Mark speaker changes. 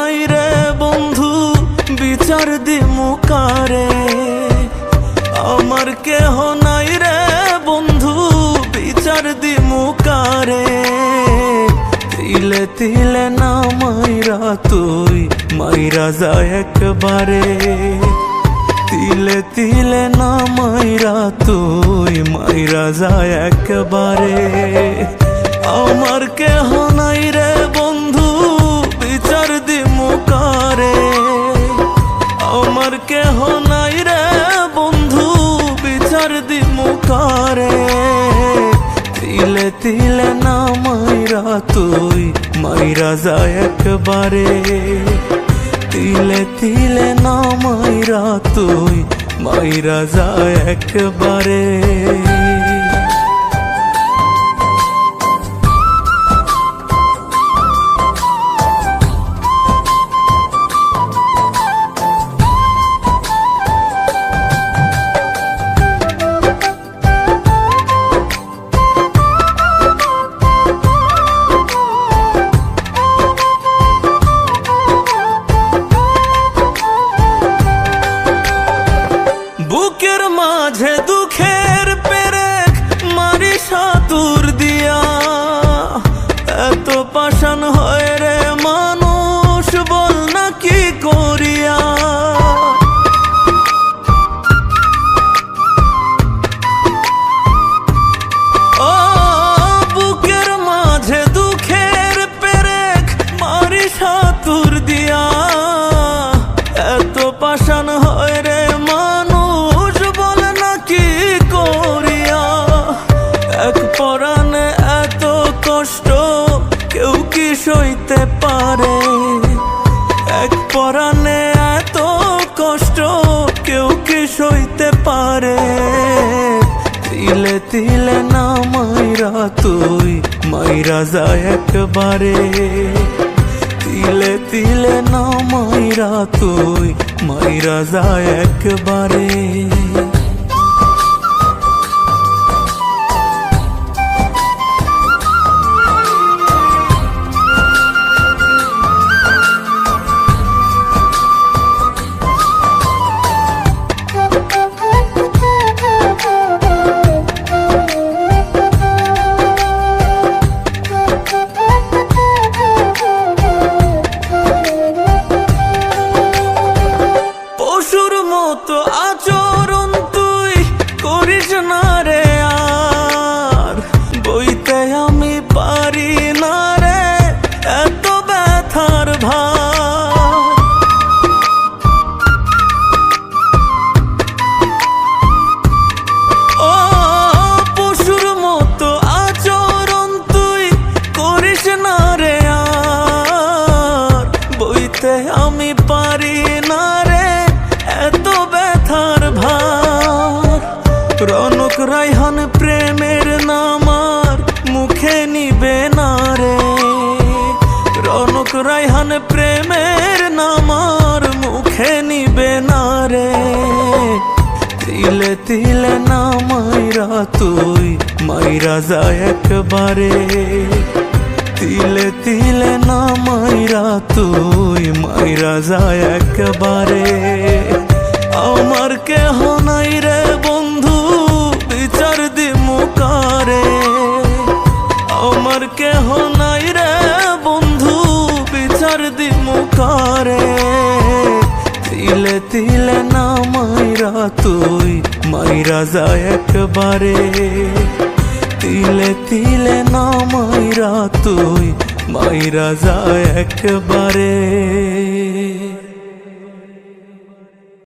Speaker 1: নাই রে বন্ধু বিচার দিমু কারে, আমার কেহ নাই রে বন্ধু বিচার দিমু কারে। তিলে তিলে না মাইরা তুই মাইরা যায় একবারে, তিলে তিলে না মাইরা তুই মাইরা যায় একবারে। আমার কেহ নাই রে বন্ধু বিচার দিমু কারে, আমার কেহ নাই রে বন্ধু বিচার দিমু কারে। তিলে তিলে না মাইরা তুই মাইরা যায় একবারে, তিলে তিলে না মাইরা তুই মাইরা যায় একবারে। বুকের মাঝে দুঃখের পেরেক মারি সাতুর দিয়া, এত পাষাণ হয় রে মানুষ বল না কি করিয়া। ও বুকের মাঝে দুঃখের পেরেক মারি সাতুর দিয়া, এত পাষাণ হয় রে পরাণে এত কষ্ট কেউ কি সইতে পারে, এক পরাণে এত কষ্ট কেউ কি সইতে পারে। তিলে তিলে না মাইরা তুই মাইরা যায় একবারে, তিলে তিলে না মাইরা তুই মাইরা যায় একবারে। পশুর মতো আচরণ তুই করিস না রে আর, বইতে আমি পারি না রে এত ব্যথার ভার। ও পশুর মতো আচরণ তুই করিস না রে আর, বইতে আমি পারি না রে এত ব্যথার ভার। রনক রায়হান প্রেমের নাম আর মুখে নিবে না রে, রনক রায়হান প্রেমের নাম আর মুখে নিবে না রে। তিলে তিলে না মাইরা তুই মাইরা যায় একবারে, তিলে তিলে না মাইরা তুই মাইরা যায় একবারে। আমার কেহ নাই রে বন্ধু বিচার দিমু কারে, আমার কেহ নাই রে বন্ধু বিচার দিমু কারে। তিলে তিলে না মাইরা তুই মাইরা যায় একবারে, তিলে তিলে না মাইরা তুই মাইরা যায় একবারে।